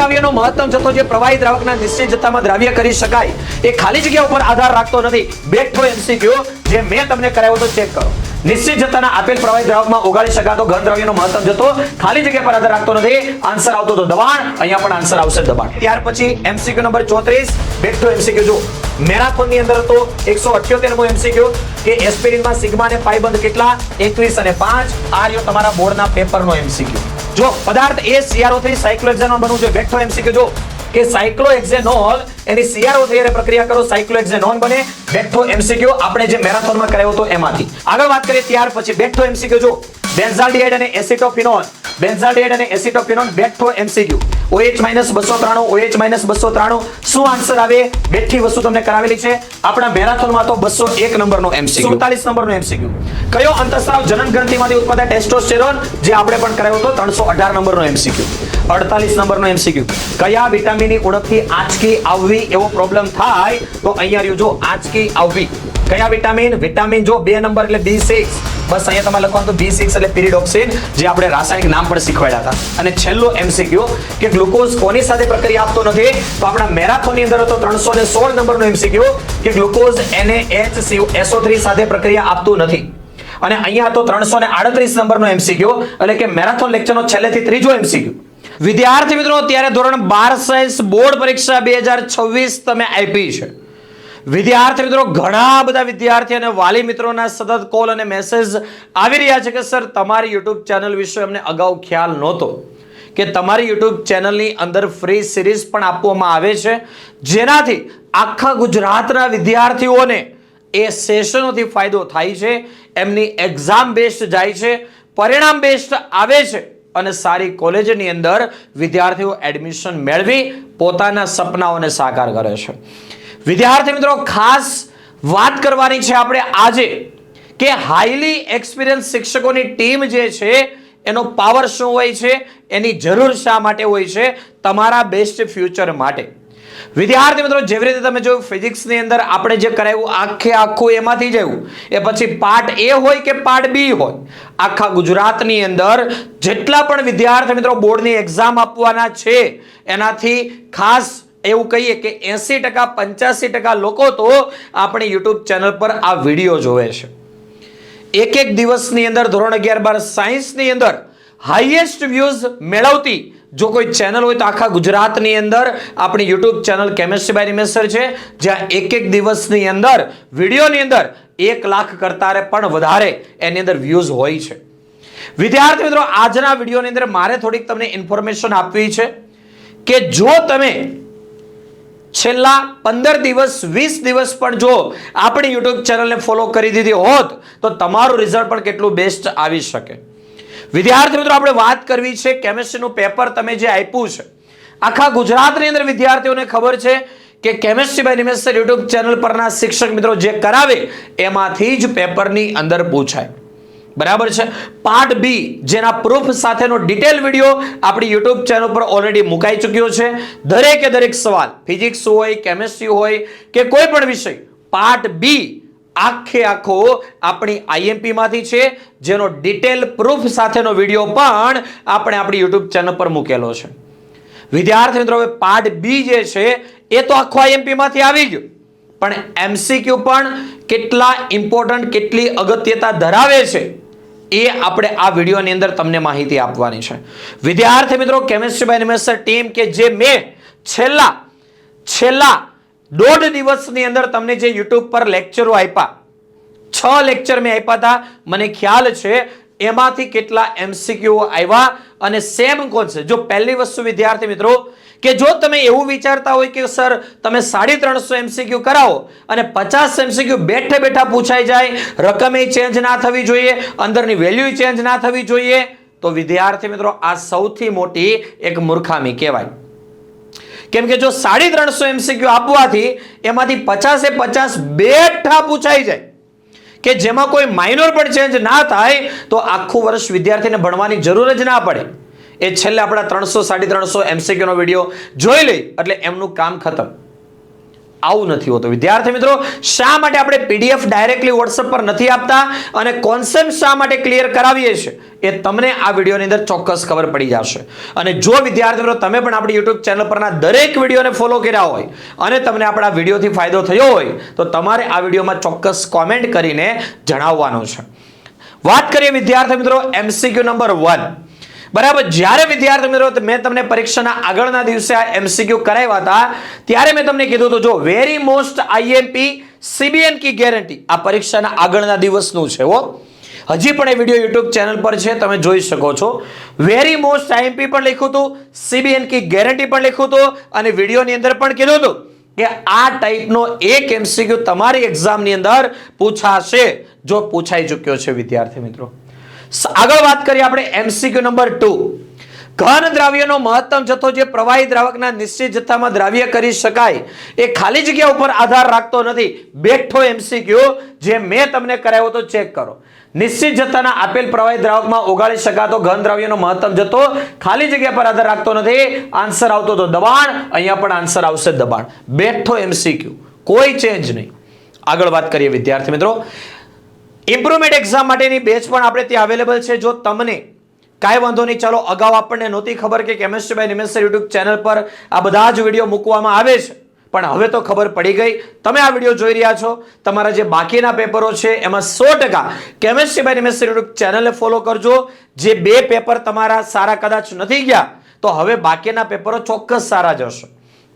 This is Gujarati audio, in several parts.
દ્રાવ્યનો મહત્તમ જથ્થો જે પ્રવાહી દ્રાવકના નિશ્ચિત જથ્થામાં દ્રાવ્ય કરી શકાય એ ખાલી જગ્યા ઉપર આધાર રાખતો નથી. બેઠો એમસીક્યુ જે મેં તમને કરાવ્યો તો ચેક કરો. નિશ્ચિત જથ્થાના આપેલ પ્રવાહી દ્રાવકમાં ઓગાળી શકાતો ઘન દ્રવ્યનો મહત્તમ જથ્થો ખાલી જગ્યા પર આધાર રાખતો નથી. આન્સર આવતો તો દબાણ, અહીંયા પણ આન્સર આવશે દબાણ. ત્યાર પછી એમસીક્યુ નંબર 34 બેઠો એમસીક્યુ જો મેરાથોનની અંદર તો 178મો એમસીક્યુ કે એસ્પિરિનમાં સિગ્મા અને પાઈ બંધ કેટલા 21 અને 5. આ રહ્યો તમારા બોર્ડના પેપરનો એમસીક્યુ. જો પદાર્થ એ CrO3 સાયક્લોહેક્ઝેનોન બનવું જોઈએ. બેઠો એમસીક્યુ જો કે સાયક્લોહેક્ઝેનોલ એની CrO3 હારે પ્રક્રિયા કરો સાયક્લોહેક્ઝેનોન બને. બેઠો એમસીક્યુ આપણે જે મેરાથોનમાં કરાવ્યો હતો એમાંથી. આગળ વાત કરીએ ત્યાર પછી બેઠો એમસીક્યુ જો બેન્ઝાલ્ડિહાઇડ અને એસિટોફિનોન. બેન્ઝાલ્ડિહાઇડ અને એસિટોફિનોન બેઠો એમસીક્યુ. OH- 293 OH- 293 શું આન્સર આવે? બેઠી વસ્તુ તમને કરાવેલી છે આપણા મેરાથોનમાં તો 201 નંબરનો એમસીક્યુ. 47 નંબરનો એમસીક્યુ કયો અંતઃસ્રાવ જનન ગ્રંથિમાંથી ઉત્પાદિત ટેસ્ટોસ્ટેરોન જે આપણે પણ કરાવ્યો હતો 318 નંબરનો એમસીક્યુ. 48 નંબરનો એમસીક્યુ કયા વિટામિનની ઉણપથી આંચકી આવવી એવો પ્રોબ્લેમ થાય તો અહીંયા રહ્યું જો આંચકી આવવી. કયા વિટામિન? વિટામિન જો 2 નંબર એટલે B6. બસ અહીંયા તમારે લખવાનું તો B6 એટલે પિરિડોક્સિન જે આપણે રાસાયણિક નામ પણ શીખવાડ્યા હતા. અને છેલ્લો એમસીક્યુ કે ગ્લુકોઝ કોની સાથે પ્રક્રિયા આપતો નથી તો આપણા મેરાથોનની અંદર હતો 316 નંબરનો એમસીક્યુ કે ગ્લુકોઝ NaHCO3 સાથે પ્રક્રિયા આપતું નથી. અને અહીંયા તો 338 નંબરનો એમસીક્યુ એટલે કે મેરાથોન લેક્ચરનો છેલ્લેથી ત્રીજો એમસીક્યુ. વિદ્યાર્થી મિત્રો ત્યારે ધોરણ 12 સાયન્સ બોર્ડ પરીક્ષા 2026 તમે આપી છે. વિદ્યાર્થી મિત્રો ઘણા બધા વિદ્યાર્થી અને વાલી મિત્રોના સતત કોલ અને મેસેજ આવી રહ્યા છે કે સર તમારી યુટ્યુબ ચેનલ વિશે અમને અગાઉ ખ્યાલ નહોતો કે તમારી યુટ્યુબ ચેનલની અંદર ફ્રી સિરીઝ પણ આપવામાં આવે છે જેનાથી આખા ગુજરાતના વિદ્યાર્થીઓને એ સેશનોથી ફાયદો થાય છે. એમની એક્ઝામ બેસ્ડ જાય છે, પરિણામ બેસ્ડ આવે છે અને સારી કોલેજની અંદર વિદ્યાર્થીઓ એડમિશન મેળવી પોતાના સપનાઓને સાકાર કરે છે. વિદ્યાર્થી મિત્રો ખાસ વાત કરવાની છે આપણે આજે કે હાઈલી એક્સપિરિયન્સ શિક્ષકોની ટીમ જે છે એનો પાવર શું હોય છે, એની જરૂર શા માટે હોય છે તમારા બેસ્ટ ફ્યુચર માટે. વિદ્યાર્થી મિત્રો જેવી રીતે તમે જોયું ફિઝિક્સની અંદર આપણે જે કરાવ્યું આખું એમાંથી જવું એ પછી પાર્ટ A હોય કે પાર્ટ B હોય આખા ગુજરાતની અંદર જેટલા પણ વિદ્યાર્થી મિત્રો બોર્ડની એક્ઝામ આપવાના છે એનાથી ખાસ એવું કહીએ કે 80% 85% લોકો તો આપણી યુટ્યુબ ચેનલ પર આ વિડીયો જોવે છે. એક દિવસની અંદર ધોરણ 11-12 સાયન્સની અંદર હાઈએસ્ટ વ્યૂઝ મેળવતી જો કોઈ ચેનલ હોય તો આખા ગુજરાતની અંદર આપણી YouTube channel chemistry by Nimesh છે જ્યાં એક દિવસની અંદર વિડીયોની અંદર 1 લાખ કરતા પણ વધારે એની અંદર વ્યૂઝ હોય છે. વિદ્યાર્થી મિત્રો આજના વિડીયોની અંદર મારે થોડીક તમને ઇન્ફોર્મેશન આપવી છે કે જો તમે છેલ્લા 15 દિવસ 20 દિવસ પણ જો આપણી યુટ્યુબ ચેનલને ફોલો કરી દીધી હોત તો તમારું રિઝલ્ટ પણ કેટલું બેસ્ટ આવી શકે. વિદ્યાર્થી મિત્રો આપણે વાત કરવી છે કેમિસ્ટ્રીનું પેપર તમે જે આપ્યું છે આખા ગુજરાતની અંદર વિદ્યાર્થીઓને ખબર છે કે chemistry by Nimesh YouTube channel પરના શિક્ષક મિત્રો જે કરાવે એમાંથી જ પેપરની અંદર પૂછાય. બરાબર છે. પાર્ટ B જેના પ્રૂફ સાથેનો ડિટેલ વિડીયો આપણી યુટ્યુબ ચેનલ પર ઓલરેડી મુકાઈ ચૂક્યો છે. દરેક સવાલ ફિઝિક્સ હોય કેમિસ્ટ્રી હોય કે કોઈ પણ વિષય પાર્ટ B આખો આપણી IMP માંથી છે જેનો ડિટેલ પ્રૂફ સાથેનો વિડીયો પણ આપણે આપણી યુટ્યુબ ચેનલ પર મૂકેલો છે. વિદ્યાર્થી મિત્રો હવે પાર્ટ B જે છે એ તો આખો IMP માંથી આવી ગયો પણ MCQ પણ કેટલા ઇમ્પોર્ટન્ટ કેટલી અગત્યતા ધરાવે છે એ આપણે આ વિડીયોની અંદર તમને માહિતી આપવાની છે. વિદ્યાર્થી મિત્રો કેમિસ્ટ્રી બાય નિમેશ ટીમ કે જે મેં છેલ્લા 1.5 દિવસની અંદર તમને જે યુટ્યુબ પર લેક્ચરો આપ્યા 6 લેક્ચર મેં આપ્યા હતા મને ખ્યાલ છે એમાંથી કેટલા MCQ આવ્યા અને સેમ કોન્સેપ્ટ. જો પહેલી વસ્તુ વિદ્યાર્થી મિત્રો કે જો તમે એવું વિચારતા હોય કે સર તમે 350 MCQ કરાવો અને 50 MCQ બેઠા પૂછાઈ જાય રકમે ચેન્જ ના થવી જોઈએ અંદરની વેલ્યુ ચેન્જ ના થવી જોઈએ તો વિદ્યાર્થી મિત્રો આ સૌથી મોટી એક મૂર્ખામી કહેવાય. કેમ કે જો 350 MCQ આપવાથી એમાંથી 50 બેઠા પૂછાઈ જાય કે જેમાં કોઈ માઇનોર પણ ચેન્જ ના થાય તો આખું વર્ષ વિદ્યાર્થીને ભણવાની જરૂર જ ના પડે. એ છેલ્લે આપણા 300 350 MCQ નો વિડીયો જોઈ લે એટલે એમનું કામ ખતમ. આવું નથી હોતું વિદ્યાર્થી મિત્રો. શા માટે આપણે પીડીએફ ડાયરેક્ટલી વોટ્સએપ પર નથી આપતા અને કોન્સેપ્ટ શા માટે ક્લિયર કરાવીએ છીએ એ તમને આ વિડીયોની અંદર ચોક્કસ ખબર પડી જશે. અને જો વિદ્યાર્થી મિત્રો તમે પણ આપણી યુટ્યુબ ચેનલ પરના દરેક વિડીયોને ફોલો કર્યા હોય અને તમને આપણા વિડીયોથી ફાયદો થયો હોય તો તમારે આ વિડીયોમાં ચોક્કસ કોમેન્ટ કરીને જણાવવાનું છે. વાત કરીએ વિદ્યાર્થી મિત્રો એમસીક્યુ નંબર 1. બરાબર, જ્યારે વિદ્યાર્થી મિત્રો મેં તમને પરીક્ષાના આગળના દિવસે આ એમસીક્યુ કરાવ્યા હતા ત્યારે મેં તમને કીધું હતું જો વેરી મોસ્ટ આઈએમપી સીબીએન કી ગેરંટી આ પરીક્ષાના આગળના દિવસનું છે. હજી પણ એ વિડીયો યુટ્યુબ ચેનલ પર છે, તમે જોઈ શકો છો. વેરી મોસ્ટ આઈએમપી પણ લખ્યું હતું, સીબીએન કી ગેરંટી પણ લખ્યું હતું અને વિડીયોની અંદર પણ કીધું હતું કે આ ટાઈપનો એક એમસીક્યુ તમારી એક્ઝામની અંદર પૂછાશે જો પૂછાઈ ચૂક્યો છે વિદ્યાર્થી મિત્રો. આગળ વાત કરીએ આપણે એમસીક્યુ નંબર 2. ઘન દ્રાવ્યનો મહત્તમ જથ્થો જે પ્રવાહી દ્રાવકના નિશ્ચિત જથ્થામાં દ્રાવ્ય કરી શકાય એ ખાલી જગ્યા ઉપર આધાર રાખતો નથી. બેઠો એમસીક્યુ જે મેં તમને કરાવ્યો તો ચેક કરો. નિશ્ચિત જથ્થાના આપેલ પ્રવાહી દ્રાવકમાં ઓગાળી શકાતો ઘન દ્રાવ્યનો મહત્તમ જથ્થો ખાલી જગ્યા પર આધાર રાખતો નથી. આન્સર આવતો તો દબાણ, અહીંયા પણ આન્સર આવશે દબાણ. બેઠો એમસીક્યુ, કોઈ ચેન્જ નહીં. આગળ વાત કરીએ વિદ્યાર્થી મિત્રો ઇમ્પ્રુવમેન્ટ એક્ઝામ માટેની બેચ પણ આપણે ત્યાં અવેલેબલ છે. જો તમને કાંઈ વાંધો નહીં, ચાલો અગાઉ આપણને નહોતી ખબર કે chemistry by Nimesh sir YouTube channel પર આ બધા જ વિડીયો મૂકવામાં આવે છે, પણ હવે તો ખબર પડી ગઈ. તમે આ વિડીયો જોઈ રહ્યા છો, તમારા જે બાકીના પેપરો છે એમાં 100% chemistry by Nimesh sir YouTube ચેનલને ફોલો કરજો. જે 2 પેપર તમારા સારા કદાચ નથી ગયા તો હવે બાકીના પેપરો ચોક્કસ સારા જશે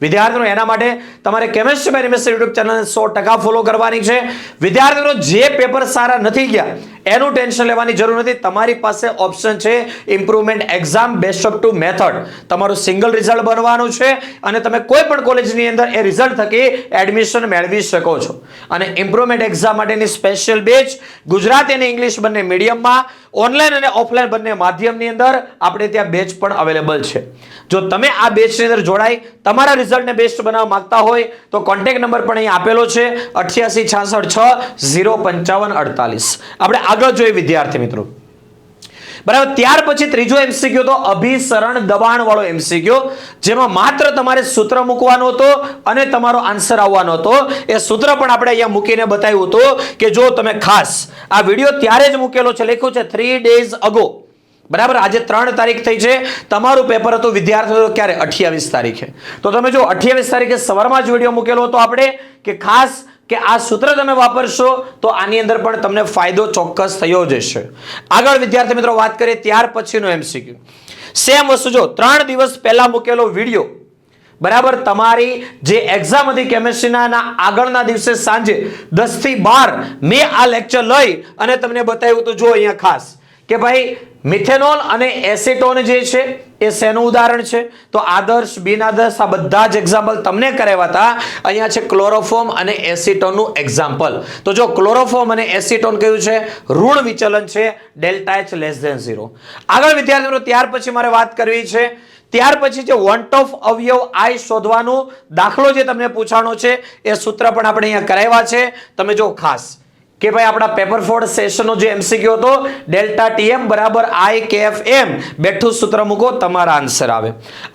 વિદ્યાર્થીઓ. એના માટે તમારે chemistry by Nimesh sir YouTube ચેનલને 100% ફોલો કરવાની છે વિદ્યાર્થીઓ. જે પેપર સારા નથી ગયા એનું ટેન્શન લેવાની જરૂર નથી. તમારી પાસે ઓપ્શન છે improvement exam best of 2 method. તમારું સિંગલ રિઝલ્ટ બનવાનું છે અને તમે કોઈ પણ કોલેજની અંદર એ રિઝલ્ટ થકી એડમિશન મેળવી શકો છો. અને ઇમ્પ્રુવમેન્ટ એક્ઝામ માટેની સ્પેશિયલ બેચ ગુજરાતી અને ઇંગ્લિશ બંને મીડિયમમાં ઓનલાઈન અને ઓફલાઈન બંને માધ્યમની અંદર આપણે ત્યાં બેચ પણ અવેલેબલ છે. જો તમે આ બેચની અંદર જોડાઈ તમારા રિઝલ્ટને બેસ્ટ બનાવવા માંગતા હોય તો કોન્ટેક્ટ નંબર પણ અહીં આપેલો છે 8866605548. આપણે આગળ જોઈએ વિદ્યાર્થી મિત્રો. બરાબર, ત્યાર પછી ત્રીજો એમસીક્યુ તો અભિસરણ દબાણ વાળો એમસીક્યુ જેમાં માત્ર તમારે સૂત્ર મૂકવાનો હતો અને તમારો આન્સર આવવાનો હતો. એ સૂત્ર પણ આપણે અહીંયા મૂકીને બતાવ્યું હતું કે જો તમે ખાસ આ વિડીયો ત્યારે જ મૂકેલો છે, લખ્યું છે 3 days ago. બરાબર, આજે 3 તારીખ થઈ છે, તમારું પેપર હતું વિદ્યાર્થીઓ ક્યારે 28 તારીખે. તો તમે જો 28 તારીખે સવારમાં જ વિડીયો મૂકેલો હતો આપણે કે ખાસ કે આ સૂત્ર તમે વાપરશો તો આની અંદર પણ તમને ફાયદો ચોક્કસ થયો જ હશે. આગળ વિદ્યાર્થી મિત્રો વાત કરીએ ત્યાર પછીનો એમસીક્યુ. સેમ વસ્તુ જો 3 દિવસ પહેલા મૂકેલો વિડીયો બરાબર તમારી જે એક્ઝામ હતી કેમેસ્ટ્રીના આગળના દિવસે સાંજે 10 થી 12 મેં આ લેક્ચર લઈ અને તમને બતાવ્યું હતું. જો અહીંયા ખાસ કે ભાઈ મિથેનોલ અને એસિટોન જે છે એ શેનું ઉદાહરણ છે તો આદર્શ બિનઆદર્શ આ બધા જ એક્ઝામ્પલ તમને કરાવ્યા હતા. અહીંયા છે ક્લોરોફોર્મ અને એસિટોનનું એક્ઝામ્પલ. તો જો ક્લોરોફોર્મ અને એસિટોન કયું છે ઋણ વિચલન છે ડેલ્ટા H <0. આગળ વિદ્યાર્થી મિત્રો ત્યાર પછી મારે વાત કરવી છે. ત્યાર પછી જે વોન્ટ ઓફ અવયવ આઈ શોધવાનો દાખલો જે તમને પૂછાણો છે એ સૂત્ર પણ આપણે અહીંયા કરાવ્યા છે. તમે જો ખાસ કે ભાઈ આપણા પેપર 4 સેશનનો જે એમસીક્યુ હતો ડેલ્ટા ટીએમ બરાબર આઈ કેએફએમ બેઠું સૂત્ર મૂકો તમારા આન્સર આવે.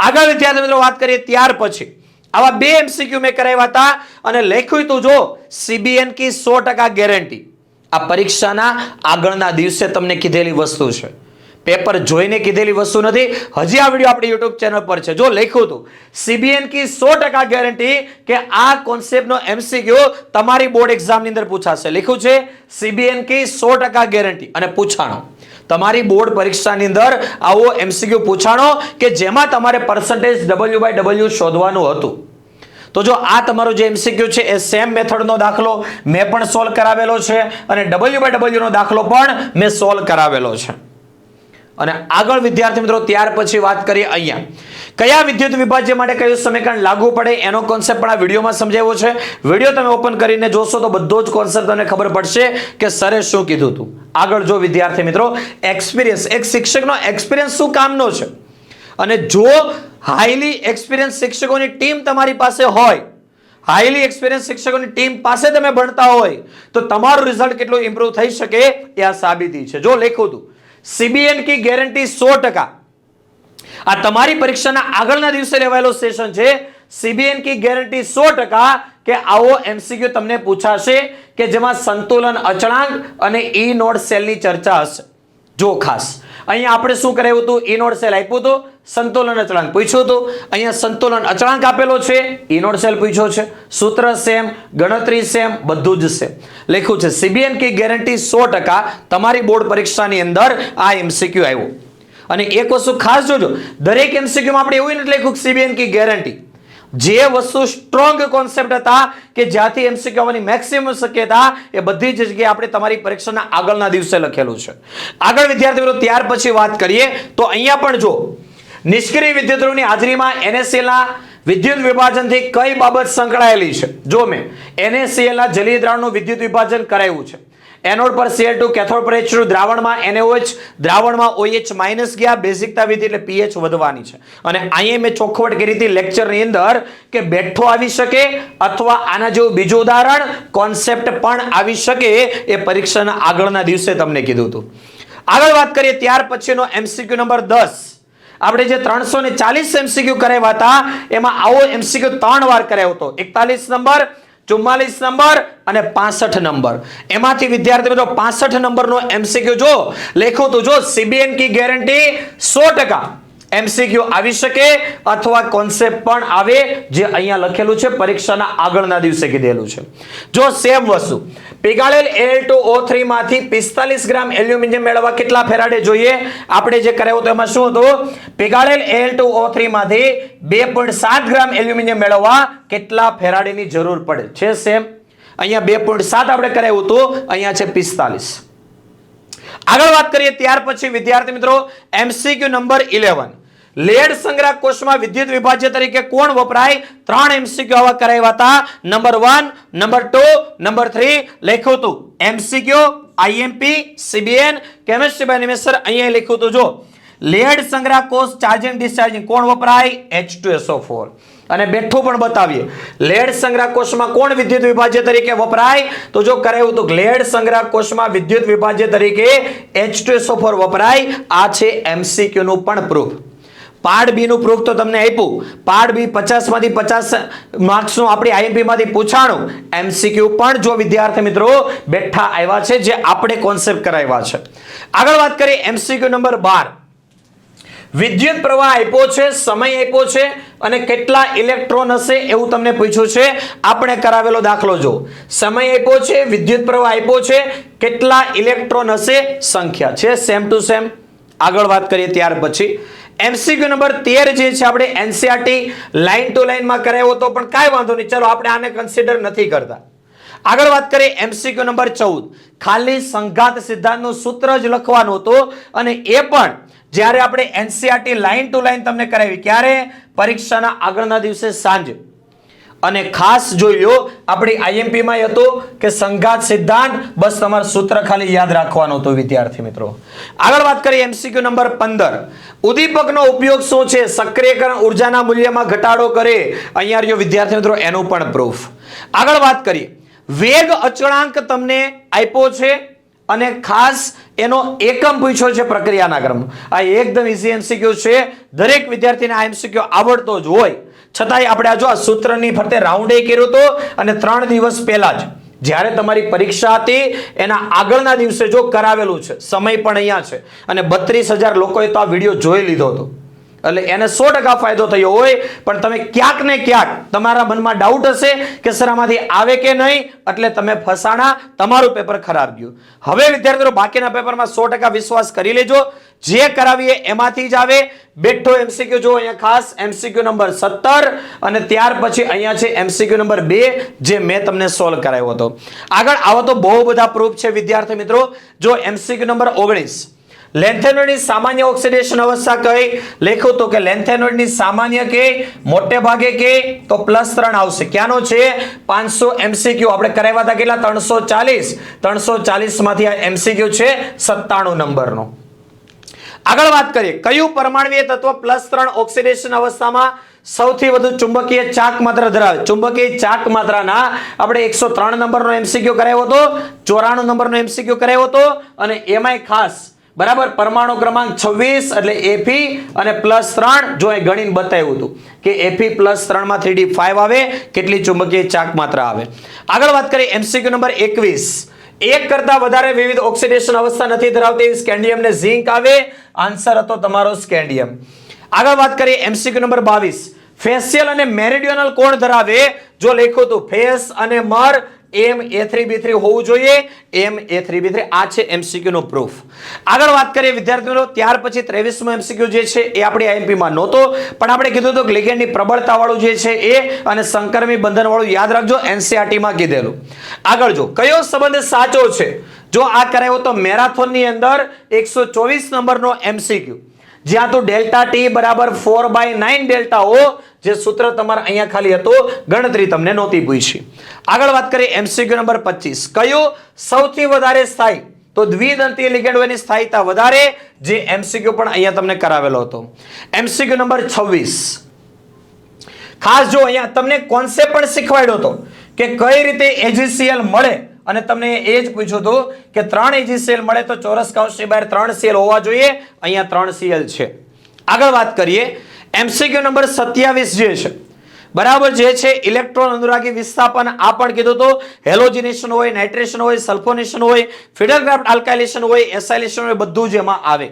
આગળ વિદ્યાર્થી મિત્રો વાત કરીએ ત્યાર પછી આવા 2 એમસીક્યુ મેં કરાવ્યા હતા અને લખ્યું હતું જો સીબીએન કી 100% ગેરંટી. આ પરીક્ષાના આગળના દિવસે તમને કીધેલી વસ્તુ છે, પેપર જોઈને કીધેલી વસ્તુ નથી. હજી આ વિડીયો આપણી યુટ્યુબ ચેનલ પર છે. જો લખ્યું હતું સીબીએન કી 100% ગેરંટી કે આ કોન્સેપ્ટનો એમસીક્યુ તમારી બોર્ડ એક્ઝામની અંદર પૂછાશે. લખ્યું છે સીબીએન કી 100% ગેરંટી અને પૂછાણો તમારી બોર્ડ પરીક્ષાની અંદર આવો એમસીક્યુ પૂછાણો કે જેમાં તમારે પર્સન્ટેજ W/W શોધવાનું હતું. તો જો આ તમારો જે એમસીક્યુ છે એ સેમ મેથડનો દાખલો મેં પણ સોલ્વ કરાવેલો છે અને W/W નો દાખલો પણ મેં સોલ્વ કરાવેલો છે. અને આગળ વિદ્યાર્થી મિત્રો ત્યાર પછી વાત કરીએ અહીંયા કયા વિદ્યુત વિભાજ્ય માટે કયું સમીકરણ લાગુ પડે એનો કોન્સેપ્ટ પણ આ વિડીયોમાં સમજાવ્યો છે. વિડીયો તમે ઓપન કરીને જોશો તો બધો જ કોન્સેપ્ટ તમને ખબર પડશે કે સરે શું કીધું હતું. આગળ જો વિદ્યાર્થી મિત્રો એક્સપિરિયન્સ, એક શિક્ષકનો એક્સપિરિયન્સ શું કામનો છે અને જો હાઈલી એક્સપિરિયન્સ શિક્ષકોની ટીમ તમારી પાસે હોય, હાઈલી એક્સપિરિયન્સ શિક્ષકોની ટીમ પાસે તમે ભણતા હોય તો તમારું રિઝલ્ટ કેટલું ઇમ્પ્રુવ થઈ શકે એ આ સાબિતી છે. જો લખ્યું હતું સીબીએન કી ગેરંટી 100%. આ તમારી પરીક્ષાના આગળના દિવસે લેવાયેલો સેશન છે. સીબીએન કી ગેરંટી 100%. કે આવો એમસીક્યુ તમને પૂછાશે કે જેમાં સંતુલન અચળાંક અને ઈ નોડ સેલની ચર્ચા હશે. જો ખાસ અહીંયા આપણે શું કરાવ્યું હતું? ઈ નોડ સેલ આપ્યું હતું, સંતુલન અચળાંક પૂછ્યું હતું. અહીંયા સંતુલન અચળાંક આપેલો છે, ઈ નોડ સેલ પૂછ્યો છે, સૂત્ર સેમ, ગણતરી સેમ, બધું જ સેમ લખ્યું છે. સીબીએન કી ગેરંટી 100% તમારી બોર્ડ પરીક્ષાની અંદર આ એમસીક્યુ આવ્યો. અને એક વસ્તુ ખાસ જોજો, દરેક એમસીક્યુમાં આપણે એવું નથી લખ્યું સીબીએન કી ગેરંટી. જે વસ્તુ સ્ટ્રોંગ કોન્સેપ્ટ હતા કે જ્યાંથી એમસીક્યુ આવવાની મેક્સિમમ શક્યતા એ બધી જ જગ્યાએ આપણે તમારી પરીક્ષાના આગળના દિવસે લખેલું છે. આગળ વિદ્યાર્થી મિત્રો ત્યાર પછી વાત કરીએ તો અહીંયા પણ જો નિષ્ક્રિય વિદ્યુતની હાજરીમાં NaCl ના વિદ્યુત વિભાજનથી કઈ બાબત સંકળાયેલી છે? જો મેં NaCl ના જલીય દ્રાવણનું વિદ્યુત વિભાજન કરાવ્યું છે. એનોડ પર Cl2, કેથોડ પર H2, દ્રાવણમાં NaOH, દ્રાવણમાં OH- ગયા, બેઝિકતા વિધિ એટલે pH વધવાની છે. અને અહીંયા મેં ચોખવટ કરી હતી લેક્ચરની અંદર કે બેઠો આવી શકે અથવા આના જેવું બીજું ઉદાહરણ કોન્સેપ્ટ પણ આવી શકે, એ પરીક્ષાના આગળના દિવસે તમને કીધું હતું. આગળ વાત કરીએ ત્યાર પછીનો MCQ નંબર 10. આપણે જે 340 MCQ કરાવ્યા હતા એમાં આવો MCQ 3 વાર કરાવ્યો હતો. 41 નંબર, 44 નંબર અને 65 નંબર. એમાંથી વિદ્યાર્થી મિત્રો 65 નંબરનો એમસીક્યુ જો લખ્યું તો જો સીબીએન કી ગેરંટી 100% એમસીક્યુ આવી શકે અથવા કોન્સેપ્ટ પણ આવે, જે અહીંયા લખેલું છે પરીક્ષાના આગળના દિવસે કીધેલું છે. જો સેમ વસ્તુ પીગાળેલ Al2O3 માંથી 45 ગ્રામ એલ્યુમિનિયમ મેળવવા કેટલા ફેરાડે જોઈએ? આપણે જે કરાવ્યું તો એમાં શું હતું? પીગાળેલ Al2O3 માંથી 2.7 ગ્રામ એલ્યુમિનિયમ મેળવવા કેટલા ફેરાડેની જરૂર પડે છે? સેમ અહીંયા 2.7 આપણે કરાવ્યું હતું, અહીંયા છે 45. આગળ વાત કરીએ ત્યાર પછી વિદ્યાર્થી મિત્રો MCQ નંબર 11. લેડ સંગ્રહ કોષમાં વિદ્યુત વિભાજ્ય તરીકે કોણ વપરાય? 3 MCQ આવા કરાવ્યા હતા. નંબર 1, નંબર 2, નંબર 3 લખ્યું હતું. MCQ, IMP, CBN, chemistry by Nimesh અહીંયા લખ્યું હતું. જો લેડ સંગ્રહ કોષ ચાર્જિંગ ડિસ્ચાર્જિંગ કોણ વપરાય? H2SO4. અને બેઠું પણ બતાવીએ લેડ સંગ્રહ કોષમાં કોણ વિદ્યુત વિભાજ્ય તરીકે વપરાય? તો જો કરાયું તો લેડ સંગ્રહ કોષમાં વિદ્યુત વિભાજ્ય તરીકે H2SO4 વપરાય. આ છે MCQ નું પણ પ્રૂફ. પાર્ટ બી નું પ્રૂફ તો તમને આપ્યું. પાર્ટ બી 50 માંથી 50 માર્ક્સ નું આપણી IMP માંથી પૂછાણું. MCQ પણ જો વિદ્યાર્થી મિત્રો બેઠા આવ્યા છે, જે આપણે કોન્સેપ્ટ કરાવ્યા છે. આગળ વાત કરીએ MCQ નંબર 12. વિદ્યુત પ્રવાહ આપ્યો છે, સમય આપ્યો છે અને કેટલા ઇલેક્ટ્રોન હશે એવું તમને પૂછ્યું છે. આપણે કરાવેલો દાખલો જો સમય આપ્યો છે, વિદ્યુત પ્રવાહ આપ્યો છે, કેટલા ઇલેક્ટ્રોન હશે, સંખ્યા છે સેમ ટુ સેમ. આગળ વાત કરીએ ત્યાર પછી MCQ નંબર 13 જે છે આપણે NCERT લાઈન ટુ લાઈન માં કરાવ્યો તો પણ કાંઈ વાંધો નહીં, ચલો આપણે આને કન્સિડર નથી કરતા. આગળ વાત કરીએ MCQ નંબર 14. ખાલી સંઘાત સિદ્ધાંતનું સૂત્ર જ લખવાનું હતું અને એ પણ જ્યારે આપણે NCERT લાઈન ટુ લાઈન તમને કરાવી ક્યારે? પરીક્ષાના આગળના દિવસે સાંજે. અને ખાસ જોઈ લો આપણી IMP માં હતું કે સંઘાત સિદ્ધાંત, બસ તમારું સૂત્ર ખાલી યાદ રાખવાનું હતું વિદ્યાર્થી મિત્રો. આગળ વાત કરીએ MCQ નંબર 15. ઉદ્દીપકનો ઉપયોગ શું છે? સક્રિયકરણ ઉર્જાના મૂલ્યમાં ઘટાડો કરે. અહીંયા રહ્યો વિદ્યાર્થી મિત્રો એનું પણ પ્રૂફ. આગળ વાત કરીએ વેગ અચળાંક તમને આપ્યો છે અને ખાસ એનો એકમ પૂછ્યો છે પ્રક્રિયાના ક્રમ. આ એકદમ ઈઝી MCQ છે, દરેક વિદ્યાર્થીને આ MCQ આવડતો જ હોય. છતાંય આપણે આ જો આ સૂત્રની ફરતે રાઉન્ડ કર્યો હતો અને 3 દિવસ પહેલા જ જ્યારે તમારી પરીક્ષા હતી એના આગળના દિવસે જો કરાવેલું છે. સમય પણ અહીંયા છે અને 32,000 લોકોએ તો આ વિડીયો જોઈ લીધો હતો. એટલે એને 100% ફાયદો થયો હોય, પણ તમે ક્યાંક ને ક્યાંક તમારા મનમાં ડાઉટ હશે કે સર આમાંથી આવે કે નહીં, એટલે તમે ફસાણા, તમારું પેપર ખરાબ ગયું. હવે વિદ્યાર્થીઓ બાકીના પેપરમાં 100% વિશ્વાસ કરી લેજો. જે કરાવીએ એમાંથી જ આવે. બેઠો MCQ જો અહીંયા ખાસ MCQ નંબર 17 અને ત્યાર પછી અહીંયા છે MCQ નંબર 2 જે મેં તમને સોલ્વ કરાવ્યો હતો. આગળ આવો તો બહુ બધા પ્રૂફ છે વિદ્યાર્થી મિત્રો. જો MCQ નંબર 19. લેન્થેનોઇડની સામાન્ય ઓક્સિડેશન અવસ્થા કઈ? લખ્યું તો કે લેન્થેનોઇડની સામાન્ય કે મોટે ભાગે કે તો +3 આવશે. ક્યાંનો છે? 500 MCQ આપણે કરાવ્યા હતા કેટલા? 340. 340 માંથી આ MCQ છે 97 નંબરનો. આગળ વાત કરીએ કયું પરમાણ્વીય તત્વ +3 ઓક્સિડેશન અવસ્થામાં સૌથી વધુ ચુંબકીય ચાક માત્રા ધરાવે? ચુંબકીય ચાક માત્રાના આપણે 103 નંબરનો MCQ કરાવ્યો હતો, 94 નંબરનો MCQ કરાવ્યો હતો અને એમાંય ખાસ બરાબર, પરમાણુ ક્રમાંક 26 એટલે Fe અને +3 જો અહીં ગણીને બતાવ્યું હતું કે Fe +3 માં 3d5 આવે, કેટલી ચુંબકીય ચાક માત્રા આવે. આગળ વાત કરીએ MCQ નંબર 21, એક કરતા વધારે વિવિધ ઓક્સિડેશન અવસ્થા નથી ધરાવતી સ્કેન્ડિયમ ને ઝિંક આવે. આન્સર હતો તમારો સ્કેન્ડિયમ. આગળ વાત કરીએ MCQ નંબર 22, ફેશિયલ અને મેરિડિયનલ કોણ ધરાવે? જો લખ્યું હતું ફેસ અને મર MA3B3 હોવું જોઈએ, MA3B3 આ છે MCQ નો પ્રૂફ. આગળ વાત કરીએ વિદ્યાર્થી મિત્રો, ત્યાર પછી 23મો MCQ જે છે એ આપણી IMP માં નહોતો, પણ આપણે કીધું હતું કે લિગેન્ડની પ્રબળતા વાળું જે છે એ અને સંકર્મી બંધન વાળું યાદ રાખજો, NCERT માં કીધેલું. આગળ જો કયો સંબંધ સાચો છે? જો આ કરાયો તો મેરાથોન ની અંદર 124 નંબરનો MCQ, જ્યાં તો ડેલ્ટા ટી બરાબર 4/9 ડેલ્ટા ઓ, જે સૂત્ર તમારે અહીંયા ખાલી હતું, ગણતરી તમને નહોતી પૂછી. આગળ વાત કરીએ MCQ નંબર 25, કયો સૌથી વધારે સ્થાયી? તો દ્વિદંતીય લિગેન્ડોની સ્થાયીતા વધારે, જે MCQ પણ અહીંયા તમને કરાવેલો હતો. MCQ નંબર 26, ખાસ જો અહીંયા તમને કોન્સેપ્ટ પણ શીખવાડ્યો હતો કે કઈ રીતે AgCl મળે, અને તમને એ જ પૂછ્યું હતું કે 3 AgCl મળે તો ચોરસ કૌંસની બહાર 3 Cl હોવા જોઈએ, અહીંયા 3 Cl છે. આગળ વાત કરીએ MCQ નંબર 27 જે છે, બરાબર, જે છે ઇલેક્ટ્રોન અનુરાગી વિસ્થાપન. આ પણ કીધું તો હેલોજિનેશન હોય, નાઇટ્રેશન હોય, સલ્ફોનેશન હોય, ફિડરક્રાફ્ટ આલ્કાઇલેશન હોય, એસાઇલેશન હોય, બધું જ એમાં આવે.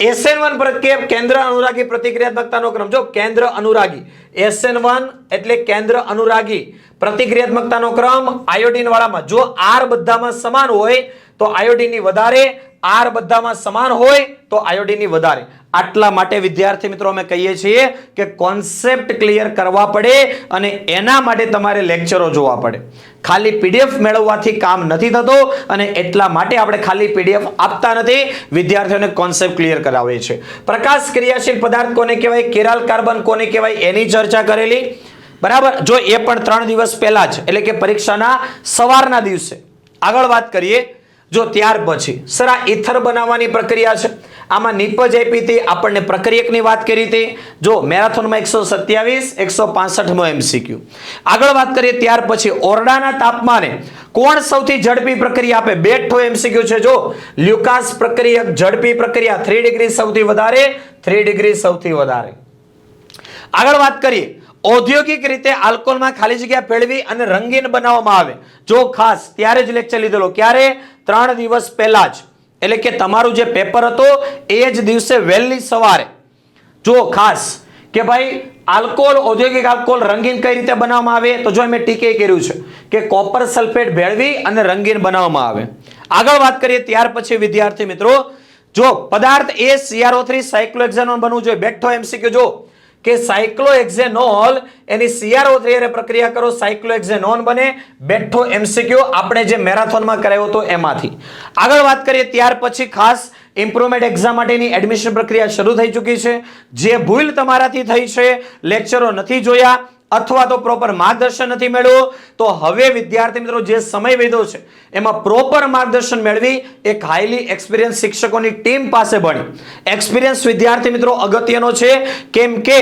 SN1 પ્રત્યે કેન્દ્ર અનુરાગી પ્રતિક્રિયાત્મકતાનો ક્રમ. જો કેન્દ્ર અનુરાગી SN1 એટલે કેન્દ્ર અનુરાગી પ્રતિક્રિયાત્મકતાનો ક્રમ આયોડિન વાળામાં જો R બધામાં સમાન હોય તો આયોડિનની વધારે, R બધામાં સમાન હોય તો આયોડિનની વધારે. આટલા માટે વિદ્યાર્થી મિત્રો અમે કહીએ છીએ કે કોન્સેપ્ટ ક્લિયર કરવા પડે અને એના માટે તમારે લેક્ચરો જોવા પડે. ખાલી PDF મેળવવાથી કામ નથી થતો અને એટલા માટે આપણે ખાલી PDF આપતા નથી, વિદ્યાર્થીઓને કોન્સેપ્ટ ક્લિયર કરાવીએ છીએ. પ્રકાશ ક્રિયાશીલ પદાર્થ કોને કહેવાય, કેરાલ કાર્બન કોને કહેવાય, એની ચર્ચા કરેલી. બરાબર, જો એ પણ 3 દિવસ પહેલા જ, એટલે કે પરીક્ષાના સવારના દિવસે. આગળ વાત કરીએ જો ત્યાર પછી સર આ ઇથર બનાવવાની પ્રક્રિયા છે, આમાં નિપજ આપી હતી, આપણને પ્રક્રિયકની વાત કરી હતી. જો મેરાથોનમાં 127, 165મો MCQ. આગળ વાત કરીએ ત્યાર પછી ઓરડાના તાપમાને કોણ સૌથી ઝડપી પ્રક્રિયા આપે? બેઠો MCQ છે. જો લ્યુકાસ પ્રક્રિયક ઝડપી પ્રક્રિયા 3 ડિગ્રી સૌથી વધારે, 3 ડિગ્રી સૌથી વધારે. આગળ વાત કરીએ ઔદ્યોગિક રીતે આલ્કોહોલમાં ખાલી જગ્યા ફેળવી અને રંગીન બનાવવામાં આવે. જો ખાસ ત્યારે જ લેક્ચર લીધેલો, ક્યારે? 3 દિવસ પહેલા જ, એટલે કે તમારું જે પેપર હતો એ જ દિવસે વહેલી સવારે. જો ખાસ કે ભાઈ આલ્કોહોલ, ઔદ્યોગિક આલ્કોહોલ રંગીન કઈ રીતે બનાવવામાં આવે? તો જો મેં ટીકે કર્યું છે કે કોપર સલ્ફેટ ભેળવી અને રંગીન બનાવવામાં આવે. આગળ વાત કરીએ ત્યાર પછી વિદ્યાર્થી મિત્રો, જો પદાર્થ એ CrO3 સાયક્લોહેક્ઝેનોન બનવું જોઈએ. બેઠો MCQ જો કે સાયક્લોહેક્ઝેનોલ એની CrO3 હારે પ્રક્રિયા કરો, સાયક્લોહેક્ઝેનોન બને. બેઠો MCQ આપણે જે મેરાથોનમાં કરાયો હતો એમાંથી. આગળ વાત કરીએ ત્યાર પછી ખાસ ઇમ્પ્રુવમેન્ટ એક્ઝામ માટેની એડમિશન પ્રક્રિયા શરૂ થઈ ચૂકી છે. જે ભૂલ તમારાથી થઈ છે, લેક્ચરો નથી જોયા અથવા તો પ્રોપર માર્ગદર્શન નથી મેળવ્યું, તો હવે વિદ્યાર્થી મિત્રો જે સમય વધ્યો છે એમાં પ્રોપર માર્ગદર્શન મેળવી એક હાઈલી એક્સપિરિયન્સ શિક્ષકોની ટીમ પાસે ભણી. એક્સપિરિયન્સ વિદ્યાર્થી મિત્રો અગત્યનો છે, કેમ કે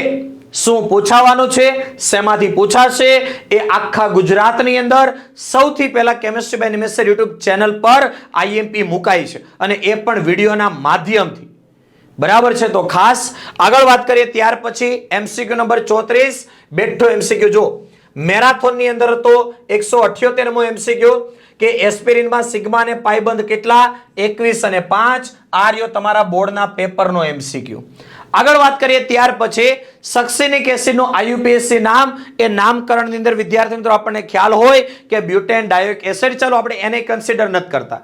શું પૂછાવાનું છે, શેમાંથી પૂછાશે, એ આખા ગુજરાતની અંદર સૌથી પહેલા chemistry by Nimesh YouTube channel પર IMP મુકાઈ છે, અને એ પણ વિડીયોના માધ્યમથી. બરાબર છે, તો ખાસ આગળ વાત કરીએ ત્યાર પછી MCQ નંબર 34, બેઠો MCQ. જો મેરાથોનની અંદર તો 178મો MCQ કે એસ્પિરિનમાં સિગ્મા અને પાયબંધ કેટલા? 21 અને 5. આ રહ્યો તમારા બોર્ડના પેપરનો MCQ. આગળ વાત કરીએ ત્યાર પછી સક્સિનિક એસિડનું IUPAC નામ, એ નામકરણની અંદર વિદ્યાર્થી મિત્રો આપણને ખ્યાલ હોય કે બ્યુટેન ડાયોઇક એસિડ. ચાલો આપણે એને કન્સિડર નથી કરતા.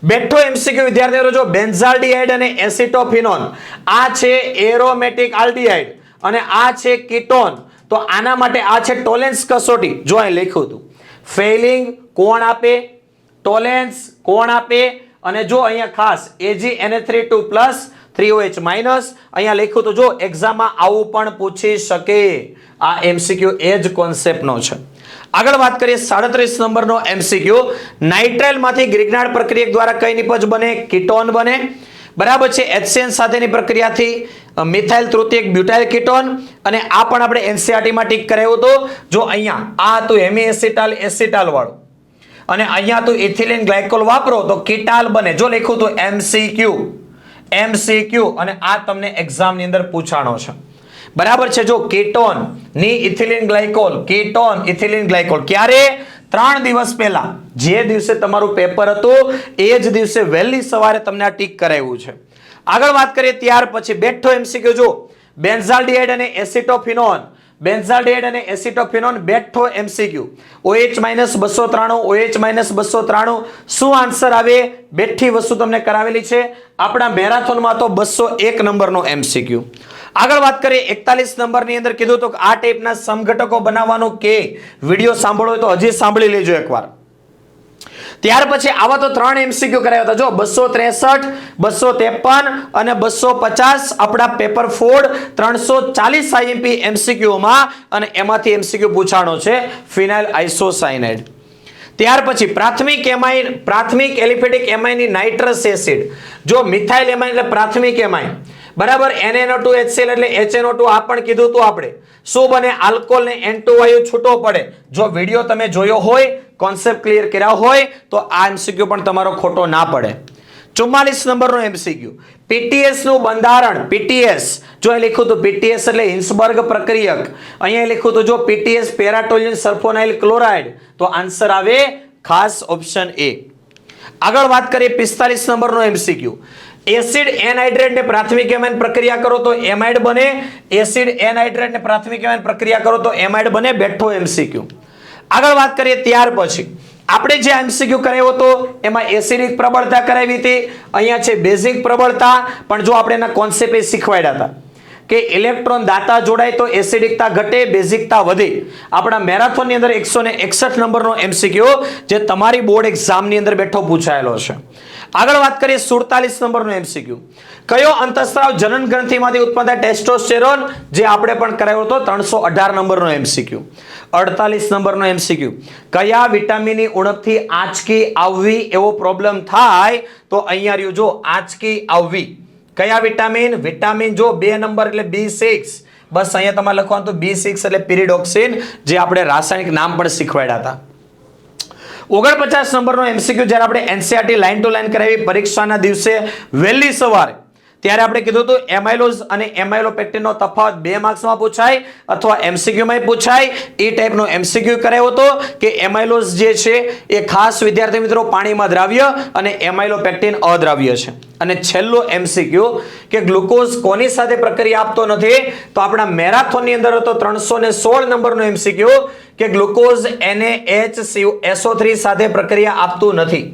બેઠો MCQ વિદ્યાર્થીઓ જો બેન્ઝાલ્ડિહાઇડ અને એસિટોફિનોન, આ છે એરોમેટિક આલ્ડિહાઇડ અને આ છે કીટોન. તો આના માટે આ છે ટોલેન્સ કસોટી. જો અહીં લખ્યું હતું ફેઇલિંગ કોણ આપે, ટોલેન્સ કોણ આપે, અને જો અહીંયા ખાસ AgNH3 3OH માઇનસ અહીંયા લખ્યું તો જો એક્ઝામમાં આવું પણ પૂછી શકે. આ MCQ એ જ કોન્સેપ્ટનો છે. આગળ વાત કરીએ 37 નંબરનો MCQ, નાઇટ્રાઇલમાંથી ગ્રિગ્નાર્ડ પ્રક્રિયક દ્વારા કઈ નિપજ બને? કીટોન બને. બરાબર છે, HCN સાથેની પ્રક્રિયાથી મિથાઇલ તૃતીયક બ્યુટાઇલ કીટોન, અને આ પણ આપણે NCERT માં ટીક કરાયો હતો. જો અહીંયા આ તો હેમી એસિટાલ વાળું, અને અહીંયા તો ઇથિલિન ગ્લાયકોલ વાપરો તો કીટાલ બને. જો લખ્યું તો MCQ અને આ તમને એક્ઝામ ની અંદર પૂછાણો છે. બરાબર છે. જો કીટોન ની ઇથિલિન ગ્લાયકોલ ક્યારે? 3 દિવસ પહેલા, જે દિવસે તમારું પેપર હતું એ જ દિવસે વહેલી સવારે તમને આ ટીક કરાવ્યું છે. આગળ વાત કરીએ ત્યાર પછી બેઠો MCQ. જો બેન્ઝાલ્ડિહાઇડ અને એસિટોફિનોન, બેઠો MCQ. OH -293 શું આન્સર આવે? બેઠી વસ્તુ તમને કરાવેલી છે. આપણા મેરાથોનમાં તો 201 નંબરનો MCQ. આગળ વાત કરીએ 41 નંબરની અંદર કીધું તો આ ટાઈપના સમઘટકો બનાવવાનો કે વિડિયો સાંભળો હોય તો હજી સાંભળી લેજો એકવાર. ત્યાર પછી આવા તો 3 MCQ કરાવ્યા હતા. જો 263, 253 અને 250 આપણા પેપર ફોડ 340 IMP MCQ માં, અને એમાંથી MCQ પૂછાણો છે ફિનાઇલ આઇસોસાયનાઇડ. ત્યાર પછી પ્રાથમિક એલિફેટિક એમાઇનની નાઇટ્રસ એસિડ. જો મિથાઇલ એમાઇન એટલે પ્રાથમિક એમાઇન, બરાબર. NaNO2HCl એટલે HNO2. આ પણ કીધું હતું આપણે. શું બને? આલ્કોહોલ ને N2 વાયુ છૂટો પડે. જો વિડિયો તમે જોયો હોય, કોન્સેપ્ટ ક્લિયર કર્યા હોય તો આ MCQ પણ તમારો ખોટો ના પડે. 44 નંબરનો MCQ. PTS નું બંધારણ. PTS જો એ લખ્યું તો PTS એટલે હિન્સબર્ગ પ્રક્રિયક. અહીંયા લખ્યું તો જો PTS પેરાટોલ્યુન સલ્ફોનાઇલ ક્લોરાઇડ, તો આન્સર આવે ખાસ ઓપ્શન A. આગળ વાત કરીએ 45 નંબરનો MCQ. એસિડ એનહાઇડ્રેટ ને પ્રાથમિક એમાઇન પ્રક્રિયા કરો તો એમાઇડ બને. એસિડ એનહાઇડ્રેટ ને પ્રાથમિક એમાઇન પ્રક્રિયા કરો તો એમાઇડ બને. બેઠો MCQ. આગળ વાત કરીએ ત્યાર પછી આપણે જે MCQ કરાવ્યો હતો એમાં એસિડિક પ્રબળતા કરાવી હતી. અહીંયા છે બેઝિક પ્રબળતા, પણ જો આપણે એના કોન્સેપ્ટ શીખવાડ્યા હતા કે ઇલેક્ટ્રોન દાતા જોડાય તો એસિડિકતા ઘટે, બેઝિકતા વધે. આપણા મેરાથોન ની અંદર 161 નંબરનો MCQ જે તમારી બોર્ડ એક્ઝામ ની અંદર બેઠો પૂછાયેલો છે. આગળ વાત કરીએ 47 નંબરનો MCQ. કયો અંતઃસ્ત્રાવ જનન ગ્રંથિમાંથી ઉત્પન્ન થાય? ટેસ્ટોસ્ટેરોન, જે આપણે પણ કરાયો હતો 318 નંબરનો MCQ. 48 નંબરનો MCQ. કયા વિટામિનની ઉણપથી આંચકી આવવી એવો પ્રોબ્લેમ થાય? તો અહીંયા રહ્યું જો આંચકી આવવી. કયા વિટામિન? જો 2 નંબર એટલે B6. બસ અહીંયા તમારે લખવાનું તો B6 એટલે પિરિડોક્સિન, જે આપણે રાસાયણિક નામ પણ શીખવાડ્યા હતા. 49 નંબરનો MCQ જ્યારે આપણે NCERT લાઈન ટુ લાઈન કરાવી પરીક્ષાના દિવસે વહેલી સવારે, ત્યારે આપણે કીધું હતું એમાઇલોઝ અને એમાઇલોપેક્ટિનનો તફાવત 2 માર્ક્સમાં પૂછાય અથવા MCQ માં પૂછાય. એ ટાઈપનો MCQ કરાયો હતો કે એમાઇલોઝ જે છે એ ખાસ વિદ્યાર્થી મિત્રો પાણીમાં દ્રાવ્ય અને એમાઇલોપેક્ટિન અદ્રાવ્ય છે. અને છેલ્લો MCQ કે ગ્લુકોઝ કોની સાથે પ્રક્રિયા આપતો નથી? તો આપણા મેરાથોનની અંદર હતો 316 નંબરનો MCQ કે ગ્લુકોઝ NaHCO3 સાથે પ્રક્રિયા આપતું નથી.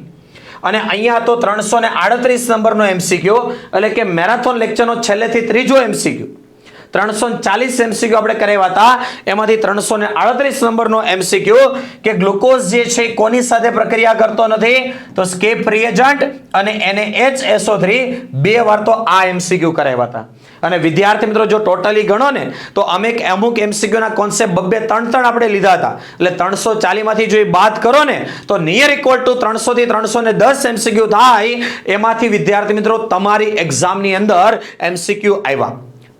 અને અહીંયા તો 338 નંબરનો MCQ એટલે કે મેરાથોન લેક્ચરનો છેલ્લેથી ત્રીજો MCQ. 340 MCQ આપણે કરાવ્યા હતા, એમાંથી 338 નંબરનો MCQ કે ગ્લુકોઝ જે છે કોની સાથે પ્રક્રિયા કરતો નથી? તો સ્કેપ રિએજન્ટ અને NaHSO3 2 વાર તો આ MCQ કરાવ્યા હતા. અને વિદ્યાર્થી મિત્રો જો ટોટલી ગણો ને તો અમુક MCQ ના કોન્સેપ્ટ 2-3 આપણે લીધા હતા. એટલે 340 માંથી જો બાદ કરો ને તો નિયર ઇક્વલ ટુ 300 થી 310 MCQ થાય. એમાંથી વિદ્યાર્થી મિત્રો તમારી એક્ઝામની અંદર MCQ આવ્યા.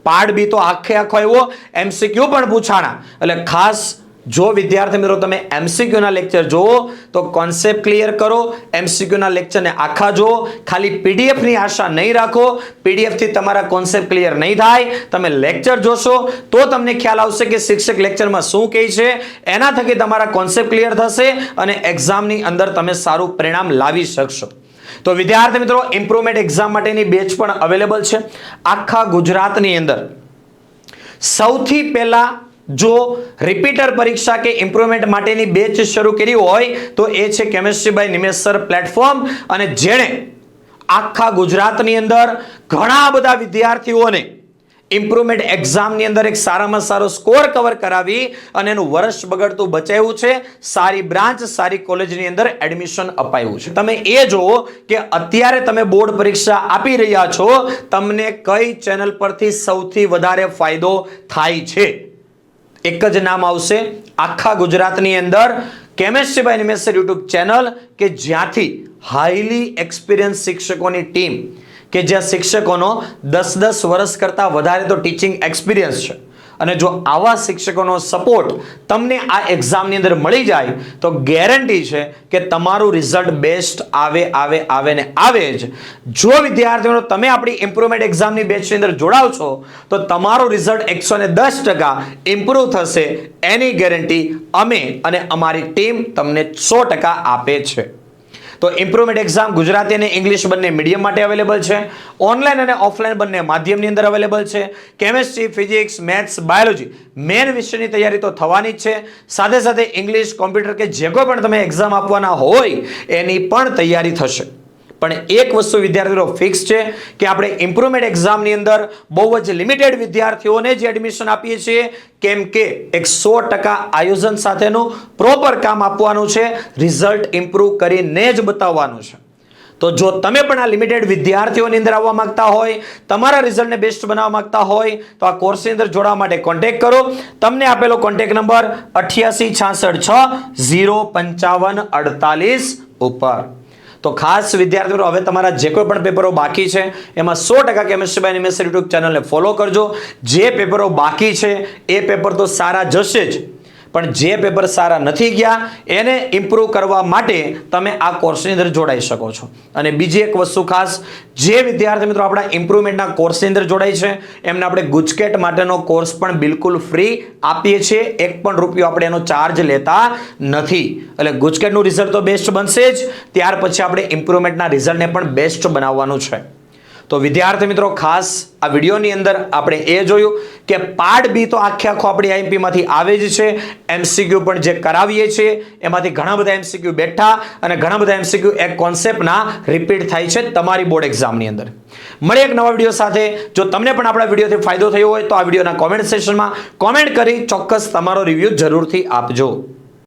પાર્ટ બી તો આખો આવ્યો, MCQ પણ પૂછાણા. એટલે ખાસ જો વિદ્યાર્થી મિત્રો તમે MCQ ના લેક્ચર જોવો તો કોન્સેપ્ટ ક્લિયર કરો, MCQ ના લેક્ચરને આખા જોવો. ખાલી PDF ની આશા નહીં રાખો. PDF થી તમારા કોન્સેપ્ટ ક્લિયર નહીં થાય. તમે લેક્ચર જોશો તો તમને ખ્યાલ આવશે કે શિક્ષક લેક્ચરમાં શું કહે છે. એના થકી તમારા કોન્સેપ્ટ ક્લિયર થશે અને એક્ઝામની અંદર તમે સારું પરિણામ લાવી શકશો. તો વિદ્યાર્થી મિત્રો ઇમ્પ્રુવમેન્ટ એક્ઝામ માટેની બેચ પણ અવેલેબલ છે આખા ગુજરાતની અંદર. સૌથી પહેલા જો રિપીટર પરીક્ષા કે ઇમ્પ્રુવમેન્ટ માટેની બેચ શરૂ કરી હોય તો એ છે chemistry by Nimesh sir platform. અને જેણે આખા ગુજરાતની અંદર ઘણા બધા વિદ્યાર્થીઓને ઇમ્પ્રુવમેન્ટ એક્ઝામની અંદર એક સારામાં સારો સ્કોર કવર કરાવી અને એનું વર્ષ બગડતું બચાવ્યું છે. સારી બ્રાન્ચ, સારી કોલેજની અંદર એડમિશન અપાયું છે. તમે એ જુઓ કે અત્યારે તમે બોર્ડ પરીક્ષા આપી રહ્યા છો, તમને કઈ ચેનલ પરથી સૌથી વધારે ફાયદો થાય છે? એક જ નામ આવશે આખા ગુજરાતની અંદર, chemistry by Nimesh sir YouTube channel, કે જ્યાંથી હાઈલી એક્સપિરિયન્સ શિક્ષકોની ટીમ કે જ્યાં શિક્ષકોનો 10-10 વર્ષ કરતાં વધારે તો ટીચિંગ એક્સપિરિયન્સ છે અને જો આવા શિક્ષકોનો સપોર્ટ તમને આ એક્ઝામની અંદર મળી જાય તો ગેરંટી છે કે તમારું રિઝલ્ટ બેસ્ટ આવે ને આવે જ. જો વિદ્યાર્થીઓ તમે આપણી ઇમ્પ્રુવમેન્ટ એક્ઝામની બેચની અંદર જોડાવશો તો તમારું રિઝલ્ટ 110% ઇમ્પ્રુવ થશે એની ગેરંટી અમે અને અમારી ટીમ તમને 100% આપે છે. તો ઇમ્પ્રુવમેન્ટ એક્ઝામ ગુજરાતી અને ઇંગ્લિશ બંને મીડિયમ માટે અવેલેબલ છે. ઓનલાઈન અને ઓફલાઈન બંને માધ્યમની અંદર અવેલેબલ છે. Chemistry, physics, maths, biology main વિષયની તૈયારી તો થવાની જ છે. સાથે સાથે ઇંગ્લિશ, કોમ્પ્યુટર કે જે કોઈ પણ તમે એક્ઝામ આપવાના હોય એની પણ તૈયારી થશે. પણ એક વસ્તુ વિદ્યાર્થીઓ ફિક્સ છે કે આપણે ઇમ્પ્રુવમેન્ટ એક્ઝામની અંદર બહુ જ લિમિટેડ વિદ્યાર્થીઓને જ એડમિશન આપીએ છીએ, કેમ કે 100% આયોજન સાથેનું પ્રોપર કામ આપવાનું છે, રિઝલ્ટ ઇમ્પ્રુવ કરીને જ બતાવવાનું છે. તો જો તમે પણ આ લિમિટેડ વિદ્યાર્થીઓની અંદર આવવા માંગતા હોય, તમારા રિઝલ્ટને બેસ્ટ બનાવવા માંગતા હોય તો આ કોર્સની અંદર જોડાવા માટે કોન્ટેક્ટ કરો. તમને આપેલો કોન્ટેક્ટ નંબર 8866 055 48 ઉપર. તો ખાસ વિદ્યાર્થીઓ હવે તમારા જે કોઈ પણ પેપરો બાકી છે એમાં 100% કેમિસ્ટ્રી બાય નિમેશ યુટ્યુબ ચેનલને ફોલો કરજો. જે પેપરો બાકી છે એ પેપર તો સારા જશે જ, પણ જે પેપર સારા નથી ગયા એને ઇમ્પ્રૂવ કરવા માટે તમે આ કોર્સની અંદર જોડાઈ શકો છો. અને બીજી એક વસ્તુ ખાસ, જે વિદ્યાર્થી મિત્રો આપણા ઇમ્પ્રુવમેન્ટના કોર્સની અંદર જોડાય છે એમને આપણે ગુજકેટ માટેનો કોર્સ પણ બિલકુલ ફ્રી આપીએ છીએ. 1 પણ રૂપિયો આપણે એનો ચાર્જ લેતા નથી. એટલે ગુજકેટનું રિઝલ્ટ તો બેસ્ટ બનશે જ, ત્યાર પછી આપણે ઇમ્પ્રુવમેન્ટના રિઝલ્ટને પણ બેસ્ટ બનાવવાનું છે. તો વિદ્યાર્થી મિત્રો ખાસ આ વિડીયોની અંદર આપણે એ જોયું કે પાર્ટ બી તો આખો આપણી આઈએમપી માંથી આવે જ છે. એમસીક્યુ પણ જે કરાવીએ છીએ એમાંથી ઘણા બધા એમસીક્યુ બેઠા અને ઘણા બધા એમસીક્યુ એક કોન્સેપ્ટના રિપીટ થાય છે તમારી બોર્ડ એક્ઝામની અંદર. મળીએ એક નવા વિડીયો સાથે. જો તમને પણ આપણા વિડીયોથી ફાયદો થયો હોય તો આ વિડીયોના કોમેન્ટ સેક્શનમાં કોમેન્ટ કરી ચોક્કસ તમારો રિવ્યૂ જરૂરથી આપજો.